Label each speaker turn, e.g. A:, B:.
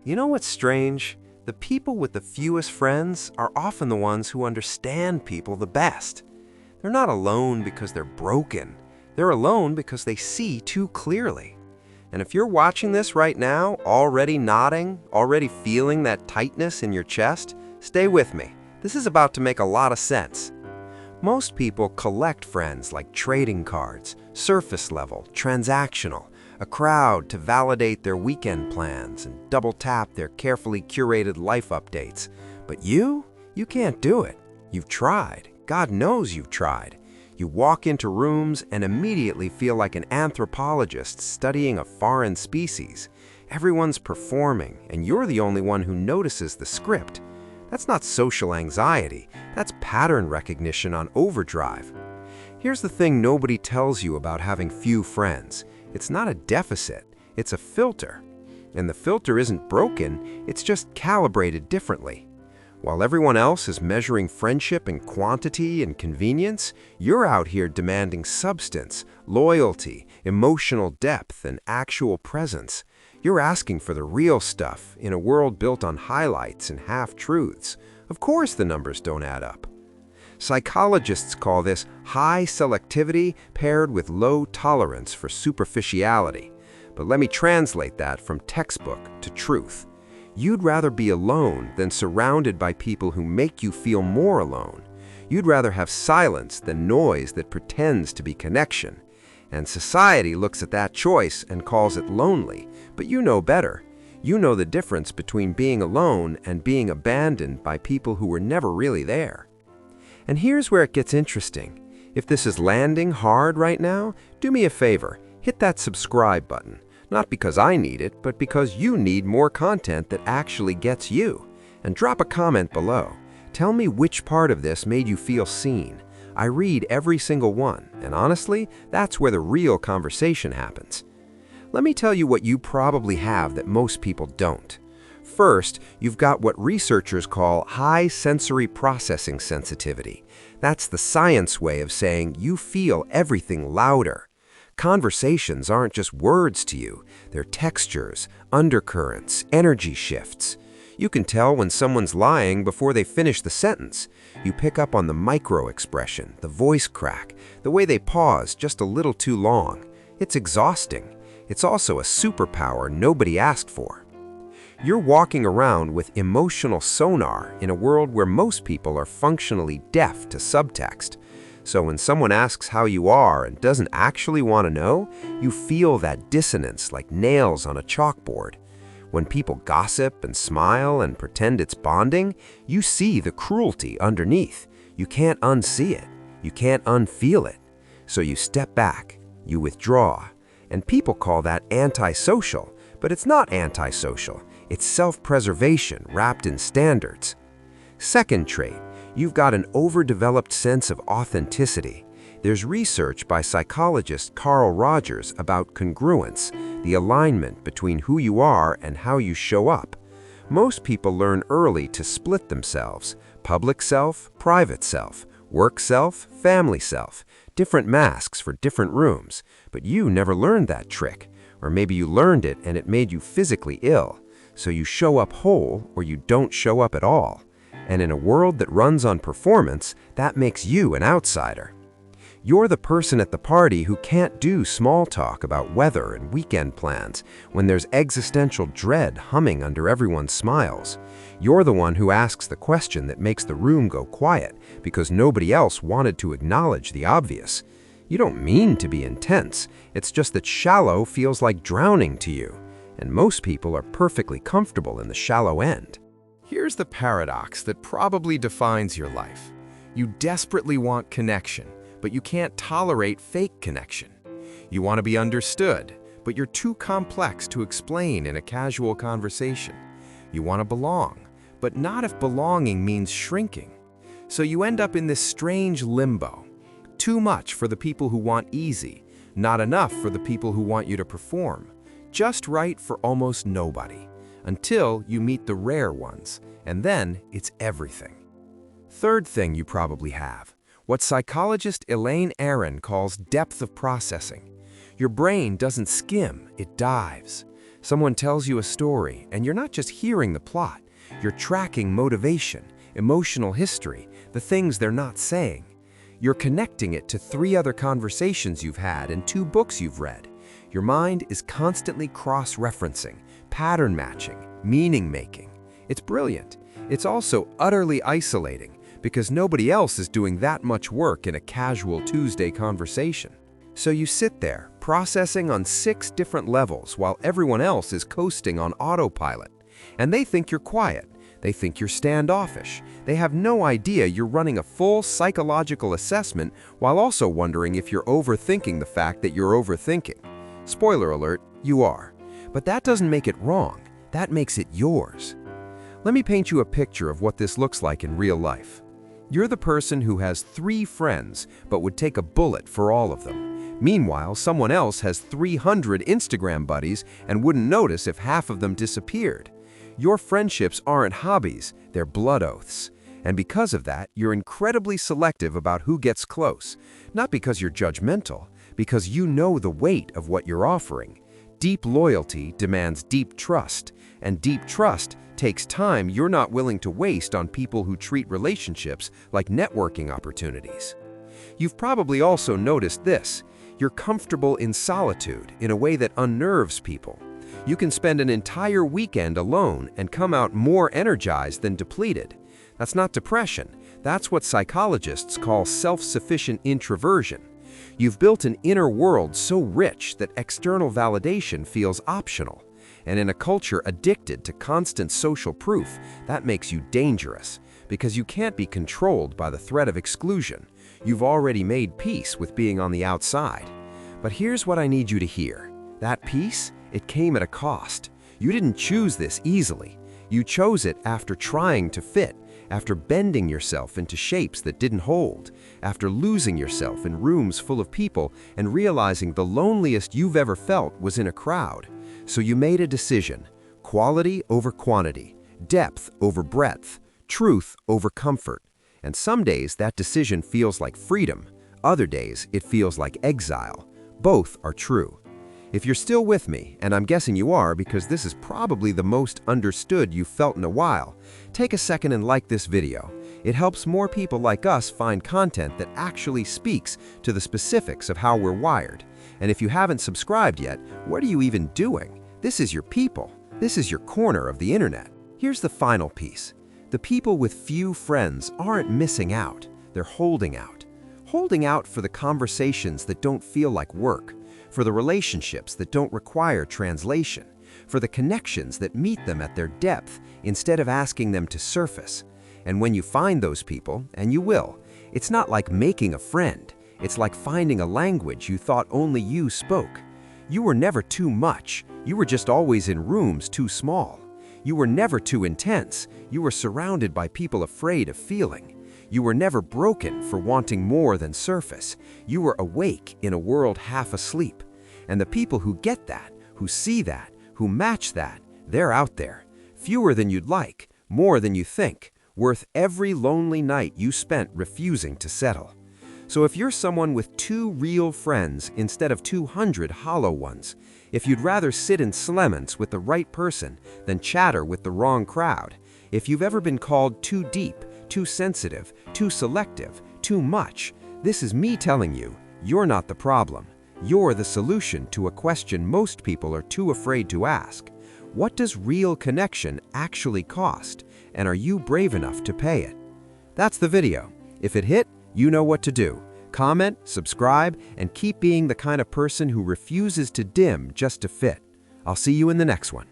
A: You know what's strange? The people with the fewest friends are often the ones who understand people the best. They're not alone because they're broken. They're alone because they see too clearly. And if you're watching this right now, already nodding, already feeling that tightness in your chest, stay with me. This is about to make a lot of sense. Most people collect friends like trading cards, surface level, transactional, a crowd to validate their weekend plans and double tap their carefully curated life updates. But you can't do it. You've tried. God knows you've tried. You walk into rooms and immediately feel like an anthropologist studying a foreign species. Everyone's performing, and you're the only one who notices the script. That's not social anxiety. That's pattern recognition on overdrive. Here's the thing nobody tells you about having few friends. It's not a deficit, it's a filter. And the filter isn't broken, it's just calibrated differently. While everyone else is measuring friendship in quantity and convenience, you're out here demanding substance, loyalty, emotional depth, and actual presence. You're asking for the real stuff in a world built on highlights and half-truths. Of course the numbers don't add up. Psychologists call this high selectivity paired with low tolerance for superficiality. But let me translate that from textbook to truth. You'd rather be alone than surrounded by people who make you feel more alone. You'd rather have silence than noise that pretends to be connection. And society looks at that choice and calls it lonely, but you know better. You know the difference between being alone and being abandoned by people who were never really there. And here's where it gets interesting. If this is landing hard right now, do me a favor, hit that subscribe button. Not because I need it, but because you need more content that actually gets you. And drop a comment below. Tell me which part of this made you feel seen. I read every single one, and honestly, that's where the real conversation happens. Let me tell you what you probably have that most people don't. First, you've got what researchers call high sensory processing sensitivity. That's the science way of saying you feel everything louder. Conversations aren't just words to you, they're textures, undercurrents, energy shifts. You can tell when someone's lying before they finish the sentence. You pick up on the micro-expression, the voice crack, the way they pause just a little too long. It's exhausting. It's also a superpower nobody asked for. You're walking around with emotional sonar in a world where most people are functionally deaf to subtext. So when someone asks how you are and doesn't actually want to know, you feel that dissonance like nails on a chalkboard. When people gossip and smile and pretend it's bonding, you see the cruelty underneath. You can't unsee it. You can't unfeel it. So you step back, you withdraw. And people call that antisocial, but it's not antisocial. It's self-preservation wrapped in standards. Second trait, you've got an overdeveloped sense of authenticity. There's research by psychologist Carl Rogers about congruence, the alignment between who you are and how you show up. Most people learn early to split themselves: public self, private self, work self, family self, different masks for different rooms. But you never learned that trick, or maybe you learned it and it made you physically ill. So you show up whole or you don't show up at all. And in a world that runs on performance, that makes you an outsider. You're the person at the party who can't do small talk about weather and weekend plans when there's existential dread humming under everyone's smiles. You're the one who asks the question that makes the room go quiet because nobody else wanted to acknowledge the obvious. You don't mean to be intense, it's just that shallow feels like drowning to you. And most people are perfectly comfortable in the shallow end.
B: Here's the paradox that probably defines your life. You desperately want connection, but you can't tolerate fake connection. You want to be understood, but you're too complex to explain in a casual conversation. You want to belong, but not if belonging means shrinking. So you end up in this strange limbo. Too much for the people who want easy, not enough for the people who want you to perform. Just right for almost nobody, until you meet the rare ones, and then it's everything. Third thing you probably have, what psychologist Elaine Aron calls depth of processing. Your brain doesn't skim, it dives.
A: Someone tells you a story, and you're not just hearing the plot, you're tracking motivation, emotional history, the things they're not saying. You're connecting it to 3 other conversations you've had and 2 books you've read. Your mind is constantly cross-referencing, pattern matching, meaning making. It's brilliant. It's also utterly isolating because nobody else is doing that much work in a casual Tuesday conversation. So you sit there, processing on 6 different levels while everyone else is coasting on autopilot. And they think you're quiet. They think you're standoffish. They have no idea you're running a full psychological assessment while also wondering if you're overthinking the fact that you're overthinking. Spoiler alert, you are. But that doesn't make it wrong. That makes it yours. Let me paint you a picture of what this looks like in real life. You're the person who has 3 friends but would take a bullet for all of them. Meanwhile, someone else has 300 Instagram buddies and wouldn't notice if half of them disappeared. Your friendships aren't hobbies, they're blood oaths. And because of that, you're incredibly selective about who gets close. Not because you're judgmental, because you know the weight of what you're offering. Deep loyalty demands deep trust, and deep trust takes time you're not willing to waste on people who treat relationships like networking opportunities. You've probably also noticed this. You're comfortable in solitude in a way that unnerves people. You can spend an entire weekend alone and come out more energized than depleted. That's not depression. That's what psychologists call self-sufficient introversion. You've built an inner world so rich that external validation feels optional. And in a culture addicted to constant social proof, that makes you dangerous, because you can't be controlled by the threat of exclusion. You've already made peace with being on the outside. But here's what I need you to hear. That peace, it came at a cost. You didn't choose this easily. You chose it after trying to fit, after bending yourself into shapes that didn't hold, after losing yourself in rooms full of people and realizing the loneliest you've ever felt was in a crowd. So you made a decision: quality over quantity, depth over breadth, truth over comfort. And some days that decision feels like freedom. Other days it feels like exile. Both are true. If you're still with me, and I'm guessing you are because this is probably the most understood you've felt in a while, take a second and like this video. It helps more people like us find content that actually speaks to the specifics of how we're wired. And if you haven't subscribed yet, what are you even doing? This is your people. This is your corner of the internet. Here's the final piece. The people with few friends aren't missing out. They're holding out. Holding out for the conversations that don't feel like work, for the relationships that don't require translation, for the connections that meet them at their depth instead of asking them to surface. And when you find those people, and you will, it's not like making a friend. It's like finding a language you thought only you spoke. You were never too much. You were just always in rooms too small. You were never too intense. You were surrounded by people afraid of feeling. You were never broken for wanting more than surface. You were awake in a world half asleep. And the people who get that, who see that, who match that, they're out there. Fewer than you'd like, more than you think, worth every lonely night you spent refusing to settle. So if you're someone with 2 real friends instead of 200 hollow ones, if you'd rather sit in Slemons with the right person than chatter with the wrong crowd, if you've ever been called too deep, too sensitive, too selective, too much, this is me telling you, you're not the problem. You're the solution to a question most people are too afraid to ask. What does real connection actually cost? And are you brave enough to pay it? That's the video. If it hit, you know what to do. Comment, subscribe, and keep being the kind of person who refuses to dim just to fit. I'll see you in the next one.